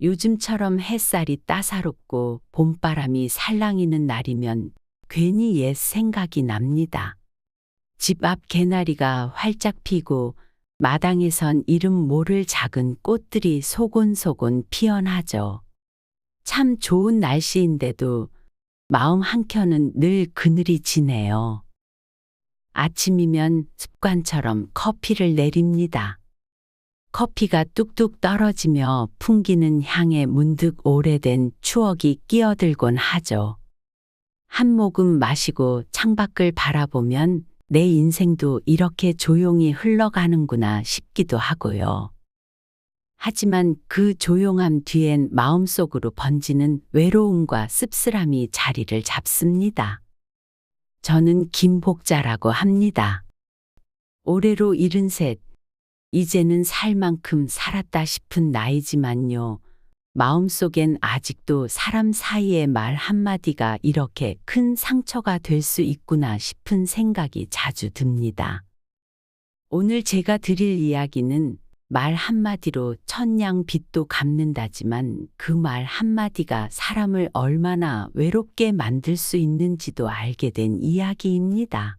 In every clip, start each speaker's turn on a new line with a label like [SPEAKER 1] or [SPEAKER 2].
[SPEAKER 1] 요즘처럼 햇살이 따사롭고 봄바람이 살랑이는 날이면 괜히 옛 생각이 납니다. 집 앞 개나리가 활짝 피고 마당에선 이름 모를 작은 꽃들이 소곤소곤 피어나죠. 참 좋은 날씨인데도 마음 한켠은 늘 그늘이 지네요. 아침이면 습관처럼 커피를 내립니다. 커피가 뚝뚝 떨어지며 풍기는 향에 문득 오래된 추억이 끼어들곤 하죠. 한 모금 마시고 창밖을 바라보면 내 인생도 이렇게 조용히 흘러가는구나 싶기도 하고요. 하지만 그 조용함 뒤엔 마음속으로 번지는 외로움과 씁쓸함이 자리를 잡습니다. 저는 김복자라고 합니다. 올해로 73, 이제는 살 만큼 살았다 싶은 나이지만요. 마음속엔 아직도 사람 사이의 말 한마디가 이렇게 큰 상처가 될 수 있구나 싶은 생각이 자주 듭니다. 오늘 제가 드릴 이야기는 말 한마디로 천냥 빚도 갚는다지만 그 말 한마디가 사람을 얼마나 외롭게 만들 수 있는지도 알게 된 이야기입니다.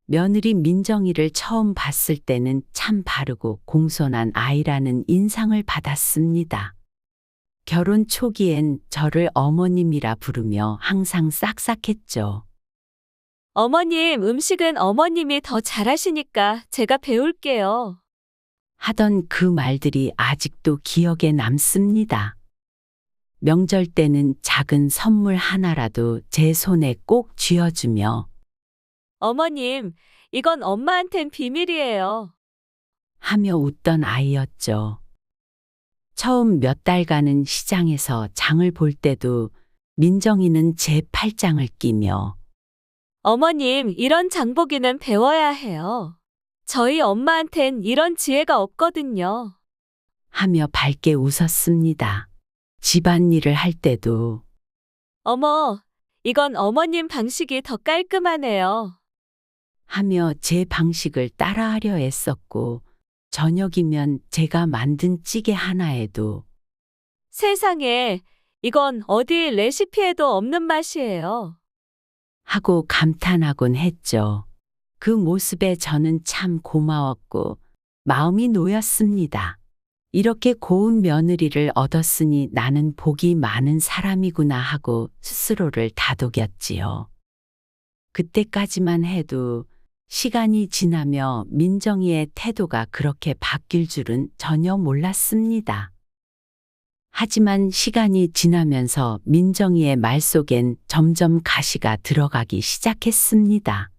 [SPEAKER 1] 며느리 민정이를 처음 봤을 때는 참 바르고 공손한 아이라는 인상을 받았습니다. 결혼 초기엔 저를 어머님이라 부르며 항상 싹싹했죠.
[SPEAKER 2] 어머님, 음식은 어머님이 더 잘하시니까 제가 배울게요.
[SPEAKER 1] 하던 그 말들이 아직도 기억에 남습니다. 명절 때는 작은 선물 하나라도 제 손에 꼭 쥐어주며
[SPEAKER 2] 어머님, 이건 엄마한텐 비밀이에요.
[SPEAKER 1] 하며 웃던 아이였죠. 처음 몇 달간은 시장에서 장을 볼 때도 민정이는 제 팔짱을 끼며
[SPEAKER 2] 어머님, 이런 장보기는 배워야 해요. 저희 엄마한텐 이런 지혜가 없거든요.
[SPEAKER 1] 하며 밝게 웃었습니다. 집안일을 할 때도
[SPEAKER 2] 어머, 이건 어머님 방식이 더 깔끔하네요.
[SPEAKER 1] 하며 제 방식을 따라하려 애썼고 저녁이면 제가 만든 찌개 하나에도
[SPEAKER 2] 세상에, 이건 어디 레시피에도 없는 맛이에요.
[SPEAKER 1] 하고 감탄하곤 했죠. 그 모습에 저는 참 고마웠고 마음이 놓였습니다. 이렇게 고운 며느리를 얻었으니 나는 복이 많은 사람이구나 하고 스스로를 다독였지요. 그때까지만 해도 시간이 지나며 민정이의 태도가 그렇게 바뀔 줄은 전혀 몰랐습니다. 하지만 시간이 지나면서 민정이의 말 속엔 점점 가시가 들어가기 시작했습니다.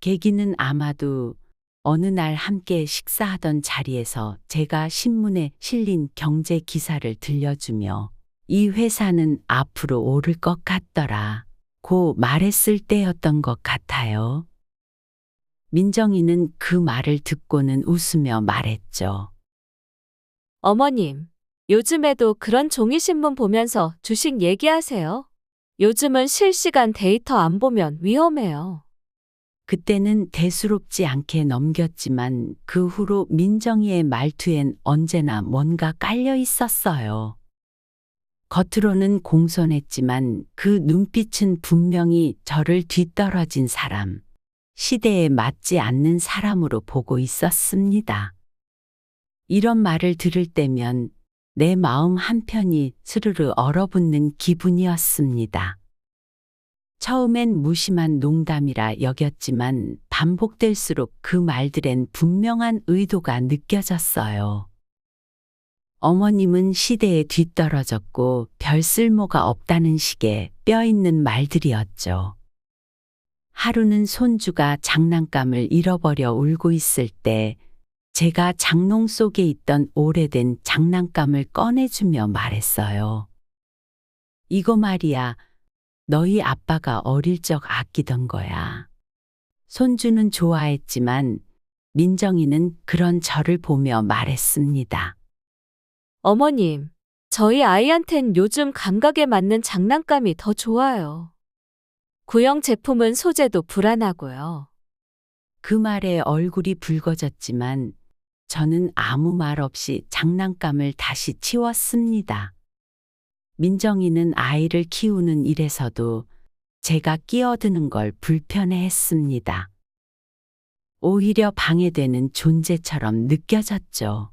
[SPEAKER 1] 계기는 아마도 어느 날 함께 식사하던 자리에서 제가 신문에 실린 경제 기사를 들려주며 이 회사는 앞으로 오를 것 같더라 고 말했을 때였던 것 같아요. 민정이는 그 말을 듣고는 웃으며 말했죠.
[SPEAKER 2] 어머님, 요즘에도 그런 종이신문 보면서 주식 얘기하세요? 요즘은 실시간 데이터 안 보면 위험해요.
[SPEAKER 1] 그때는 대수롭지 않게 넘겼지만 그 후로 민정이의 말투엔 언제나 뭔가 깔려 있었어요. 겉으로는 공손했지만 그 눈빛은 분명히 저를 뒤떨어진 사람, 시대에 맞지 않는 사람으로 보고 있었습니다. 이런 말을 들을 때면 내 마음 한편이 스르르 얼어붙는 기분이었습니다. 처음엔 무심한 농담이라 여겼지만 반복될수록 그 말들엔 분명한 의도가 느껴졌어요. 어머님은 시대에 뒤떨어졌고 별 쓸모가 없다는 식의 뼈있는 말들이었죠. 하루는 손주가 장난감을 잃어버려 울고 있을 때 제가 장롱 속에 있던 오래된 장난감을 꺼내주며 말했어요. 이거 말이야, 너희 아빠가 어릴 적 아끼던 거야. 손주는 좋아했지만 민정이는 그런 저를 보며 말했습니다.
[SPEAKER 2] 어머님, 저희 아이한텐 요즘 감각에 맞는 장난감이 더 좋아요. 구형 제품은 소재도 불안하고요.
[SPEAKER 1] 그 말에 얼굴이 붉어졌지만 저는 아무 말 없이 장난감을 다시 치웠습니다. 민정이는 아이를 키우는 일에서도 제가 끼어드는 걸 불편해했습니다. 오히려 방해되는 존재처럼 느껴졌죠.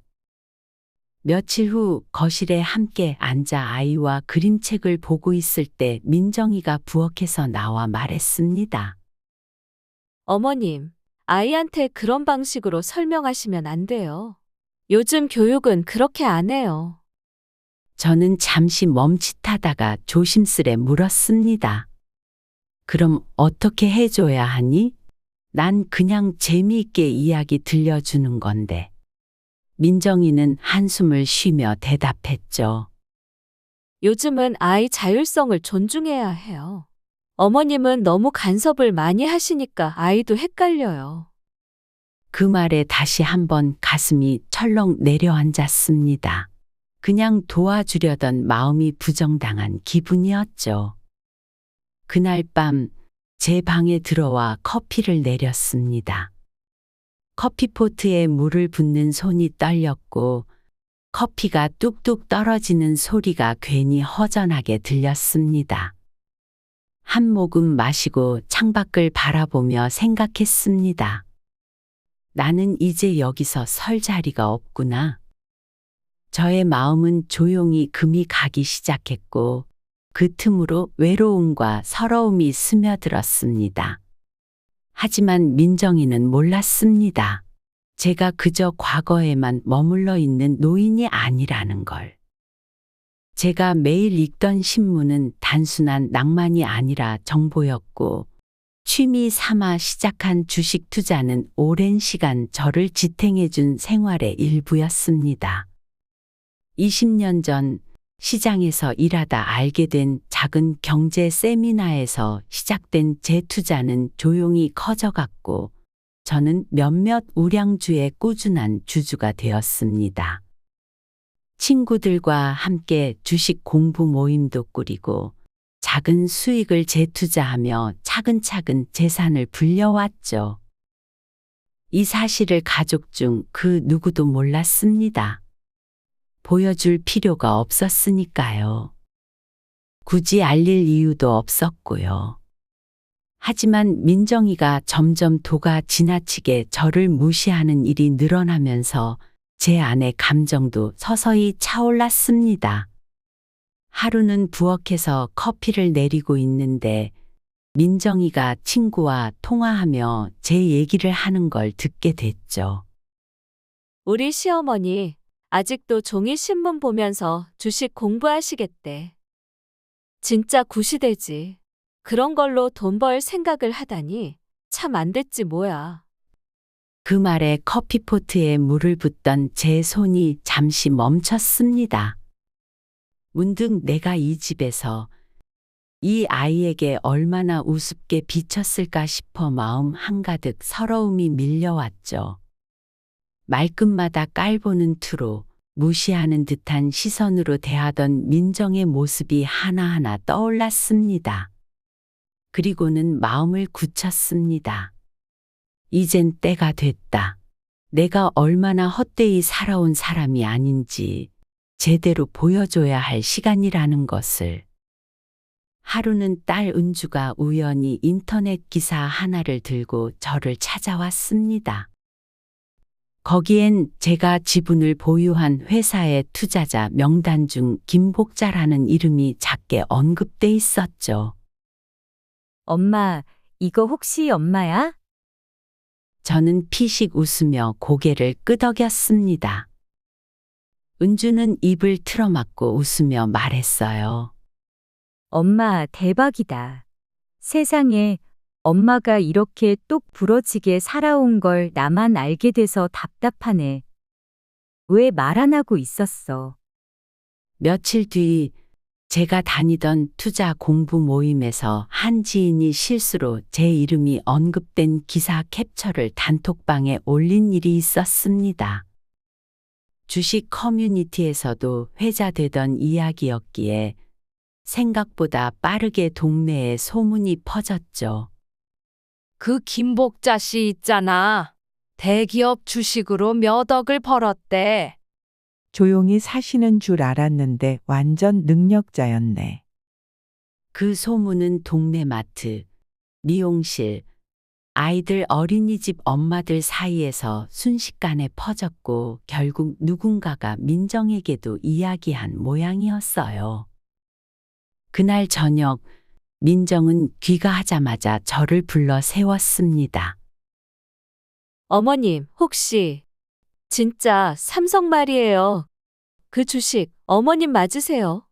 [SPEAKER 1] 며칠 후 거실에 함께 앉아 아이와 그림책을 보고 있을 때 민정이가 부엌에서 나와 말했습니다.
[SPEAKER 2] 어머님, 아이한테 그런 방식으로 설명하시면 안 돼요. 요즘 교육은 그렇게 안 해요.
[SPEAKER 1] 저는 잠시 멈칫하다가 조심스레 물었습니다. 그럼 어떻게 해줘야 하니? 난 그냥 재미있게 이야기 들려주는 건데. 민정이는 한숨을 쉬며 대답했죠.
[SPEAKER 2] 요즘은 아이 자율성을 존중해야 해요. 어머님은 너무 간섭을 많이 하시니까 아이도 헷갈려요.
[SPEAKER 1] 그 말에 다시 한번 가슴이 철렁 내려앉았습니다. 그냥 도와주려던 마음이 부정당한 기분이었죠. 그날 밤 제 방에 들어와 커피를 내렸습니다. 커피포트에 물을 붓는 손이 떨렸고 커피가 뚝뚝 떨어지는 소리가 괜히 허전하게 들렸습니다. 한 모금 마시고 창밖을 바라보며 생각했습니다. 나는 이제 여기서 설 자리가 없구나. 저의 마음은 조용히 금이 가기 시작했고 그 틈으로 외로움과 서러움이 스며들었습니다. 하지만 민정이는 몰랐습니다. 제가 그저 과거에만 머물러 있는 노인이 아니라는 걸. 제가 매일 읽던 신문은 단순한 낭만이 아니라 정보였고 취미 삼아 시작한 주식 투자는 오랜 시간 저를 지탱해준 생활의 일부였습니다. 20년 전 시장에서 일하다 알게 된 작은 경제 세미나에서 시작된 제 투자는 조용히 커져갔고 저는 몇몇 우량주의 꾸준한 주주가 되었습니다. 친구들과 함께 주식 공부 모임도 꾸리고 작은 수익을 재투자하며 차근차근 재산을 불려왔죠. 이 사실을 가족 중 그 누구도 몰랐습니다. 보여줄 필요가 없었으니까요. 굳이 알릴 이유도 없었고요. 하지만 민정이가 점점 도가 지나치게 저를 무시하는 일이 늘어나면서 제 안의 감정도 서서히 차올랐습니다. 하루는 부엌에서 커피를 내리고 있는데 민정이가 친구와 통화하며 제 얘기를 하는 걸 듣게 됐죠.
[SPEAKER 2] 우리 시어머니 아직도 종이 신문 보면서 주식 공부하시겠대. 진짜 구시대지. 그런 걸로 돈 벌 생각을 하다니 참 안 됐지 뭐야.
[SPEAKER 1] 그 말에 커피포트에 물을 붓던 제 손이 잠시 멈췄습니다. 문득 내가 이 집에서 이 아이에게 얼마나 우습게 비쳤을까 싶어 마음 한가득 서러움이 밀려왔죠. 말끝마다 깔보는 투로 무시하는 듯한 시선으로 대하던 민정의 모습이 하나하나 떠올랐습니다. 그리고는 마음을 굳혔습니다. 이젠 때가 됐다. 내가 얼마나 헛되이 살아온 사람이 아닌지 제대로 보여줘야 할 시간이라는 것을. 하루는 딸 은주가 우연히 인터넷 기사 하나를 들고 저를 찾아왔습니다. 거기엔 제가 지분을 보유한 회사의 투자자 명단 중 김복자라는 이름이 작게 언급돼 있었죠.
[SPEAKER 3] 엄마, 이거 혹시 엄마야?
[SPEAKER 1] 저는 피식 웃으며 고개를 끄덕였습니다. 은주는 입을 틀어막고 웃으며 말했어요.
[SPEAKER 3] 엄마, 대박이다. 세상에 엄마가 이렇게 똑 부러지게 살아온 걸 나만 알게 돼서 답답하네. 왜 말 안 하고 있었어?
[SPEAKER 1] 며칠 뒤 제가 다니던 투자 공부 모임에서 한 지인이 실수로 제 이름이 언급된 기사 캡처를 단톡방에 올린 일이 있었습니다. 주식 커뮤니티에서도 회자되던 이야기였기에 생각보다 빠르게 동네에 소문이 퍼졌죠.
[SPEAKER 4] 그 김복자 씨 있잖아. 대기업 주식으로 몇 억을 벌었대.
[SPEAKER 5] 조용히 사시는 줄 알았는데 완전 능력자였네.
[SPEAKER 1] 그 소문은 동네 마트, 미용실, 아이들 어린이집 엄마들 사이에서 순식간에 퍼졌고 결국 누군가가 민정에게도 이야기한 모양이었어요. 그날 저녁 민정은 귀가하자마자 저를 불러 세웠습니다.
[SPEAKER 2] 어머님, 혹시 진짜 삼성 말이에요. 그 주식 어머님 맞으세요?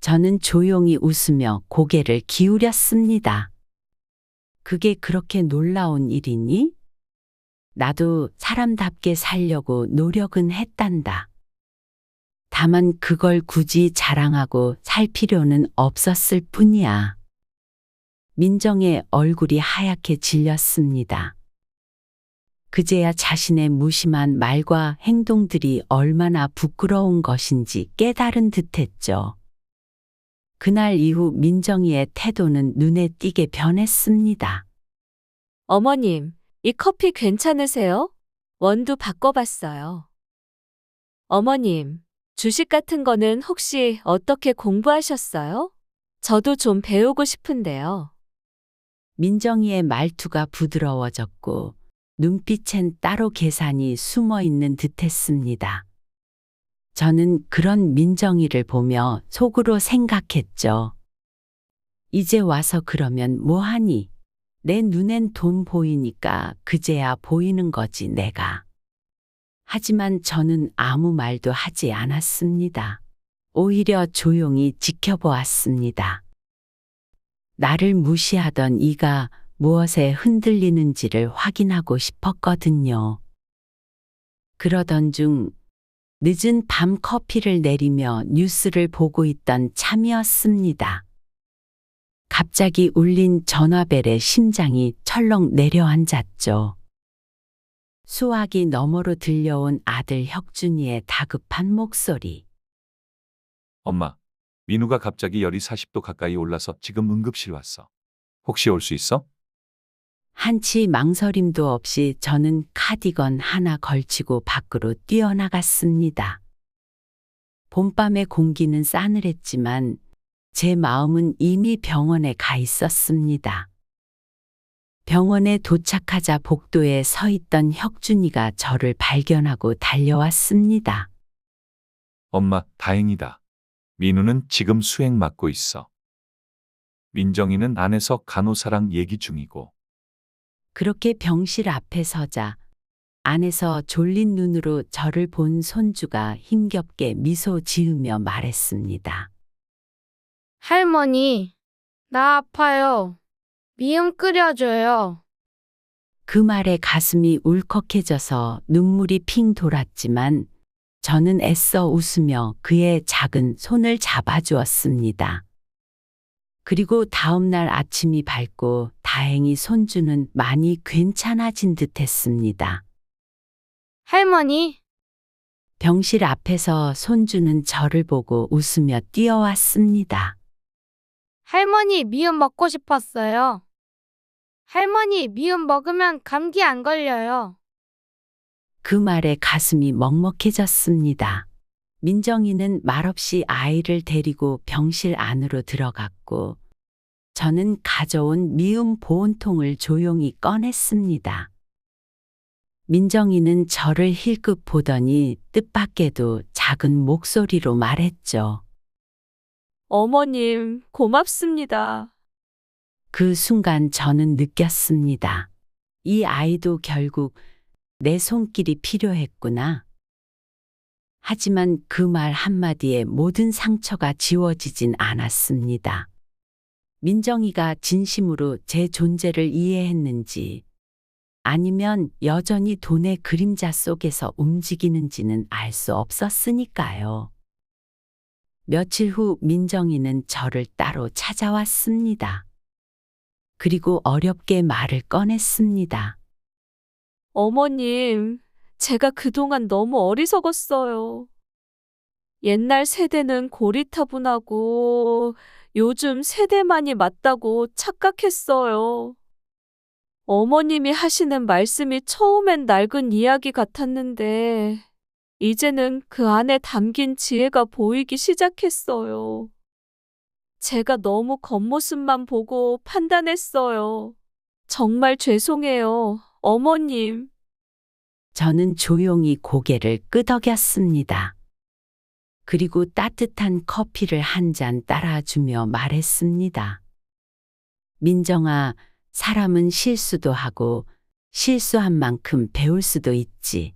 [SPEAKER 1] 저는 조용히 웃으며 고개를 기울였습니다. 그게 그렇게 놀라운 일이니? 나도 사람답게 살려고 노력은 했단다. 다만 그걸 굳이 자랑하고 살 필요는 없었을 뿐이야. 민정의 얼굴이 하얗게 질렸습니다. 그제야 자신의 무심한 말과 행동들이 얼마나 부끄러운 것인지 깨달은 듯했죠. 그날 이후 민정이의 태도는 눈에 띄게 변했습니다.
[SPEAKER 2] 어머님, 이 커피 괜찮으세요? 원두 바꿔봤어요. 어머님, 주식 같은 거는 혹시 어떻게 공부하셨어요? 저도 좀 배우고 싶은데요.
[SPEAKER 1] 민정이의 말투가 부드러워졌고 눈빛엔 따로 계산이 숨어 있는 듯했습니다. 저는 그런 민정이를 보며 속으로 생각했죠. 이제 와서 그러면 뭐하니? 내 눈엔 돈 보이니까 그제야 보이는 거지 내가. 하지만 저는 아무 말도 하지 않았습니다. 오히려 조용히 지켜보았습니다. 나를 무시하던 이가 무엇에 흔들리는지를 확인하고 싶었거든요. 그러던 중 늦은 밤 커피를 내리며 뉴스를 보고 있던 참이었습니다. 갑자기 울린 전화벨에 심장이 철렁 내려앉았죠. 수화기 너머로 들려온 아들 혁준이의 다급한 목소리.
[SPEAKER 6] 엄마, 민우가 갑자기 열이 40도 가까이 올라서 지금 응급실 왔어. 혹시 올 수 있어?
[SPEAKER 1] 한치 망설임도 없이 저는 카디건 하나 걸치고 밖으로 뛰어나갔습니다. 봄밤의 공기는 싸늘했지만 제 마음은 이미 병원에 가 있었습니다. 병원에 도착하자 복도에 서 있던 혁준이가 저를 발견하고 달려왔습니다.
[SPEAKER 6] 엄마, 다행이다. 민우는 지금 수행 맞고 있어. 민정이는 안에서 간호사랑 얘기 중이고.
[SPEAKER 1] 그렇게 병실 앞에 서자 안에서 졸린 눈으로 저를 본 손주가 힘겹게 미소 지으며 말했습니다.
[SPEAKER 7] 할머니, 나 아파요. 미음 끓여줘요.
[SPEAKER 1] 그 말에 가슴이 울컥해져서 눈물이 핑 돌았지만 저는 애써 웃으며 그의 작은 손을 잡아주었습니다. 그리고 다음 날 아침이 밝고 다행히 손주는 많이 괜찮아진 듯했습니다.
[SPEAKER 7] 할머니,
[SPEAKER 1] 병실 앞에서 손주는 저를 보고 웃으며 뛰어왔습니다.
[SPEAKER 7] 할머니 미음 먹고 싶었어요. 할머니 미음 먹으면 감기 안 걸려요.
[SPEAKER 1] 그 말에 가슴이 먹먹해졌습니다. 민정이는 말없이 아이를 데리고 병실 안으로 들어갔고 저는 가져온 미음 보온통을 조용히 꺼냈습니다. 민정이는 저를 힐끗 보더니 뜻밖에도 작은 목소리로 말했죠.
[SPEAKER 2] 어머님, 고맙습니다.
[SPEAKER 1] 그 순간 저는 느꼈습니다. 이 아이도 결국 내 손길이 필요했구나. 하지만 그 말 한마디에 모든 상처가 지워지진 않았습니다. 민정이가 진심으로 제 존재를 이해했는지 아니면 여전히 돈의 그림자 속에서 움직이는지는 알 수 없었으니까요. 며칠 후 민정이는 저를 따로 찾아왔습니다. 그리고 어렵게 말을 꺼냈습니다.
[SPEAKER 2] 어머님, 제가 그동안 너무 어리석었어요. 옛날 세대는 고리타분하고 요즘 세대만이 맞다고 착각했어요. 어머님이 하시는 말씀이 처음엔 낡은 이야기 같았는데, 이제는 그 안에 담긴 지혜가 보이기 시작했어요. 제가 너무 겉모습만 보고 판단했어요. 정말 죄송해요, 어머님.
[SPEAKER 1] 저는 조용히 고개를 끄덕였습니다. 그리고 따뜻한 커피를 한 잔 따라주며 말했습니다. 민정아, 사람은 실수도 하고 실수한 만큼 배울 수도 있지.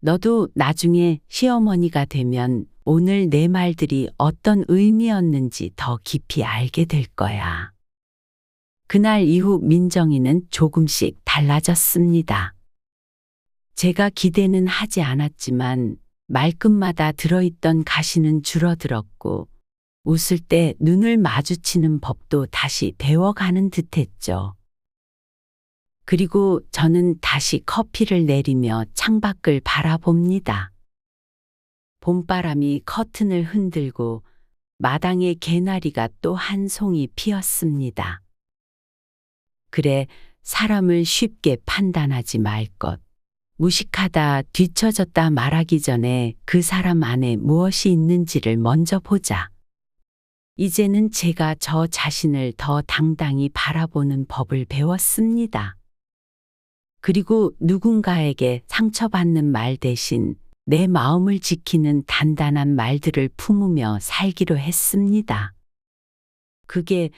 [SPEAKER 1] 너도 나중에 시어머니가 되면 오늘 내 말들이 어떤 의미였는지 더 깊이 알게 될 거야. 그날 이후 민정이는 조금씩 달라졌습니다. 제가 기대는 하지 않았지만 말끝마다 들어있던 가시는 줄어들었고 웃을 때 눈을 마주치는 법도 다시 배워가는 듯했죠. 그리고 저는 다시 커피를 내리며 창밖을 바라봅니다. 봄바람이 커튼을 흔들고 마당에 개나리가 또 한 송이 피었습니다. 그래, 사람을 쉽게 판단하지 말 것. 무식하다, 뒤처졌다 말하기 전에 그 사람 안에 무엇이 있는지를 먼저 보자. 이제는 제가 저 자신을 더 당당히 바라보는 법을 배웠습니다. 그리고 누군가에게 상처받는 말 대신 내 마음을 지키는 단단한 말들을 품으며 살기로 했습니다. 그게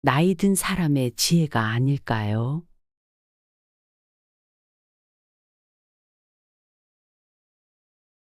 [SPEAKER 1] 나이 든 사람의 지혜가 아닐까요?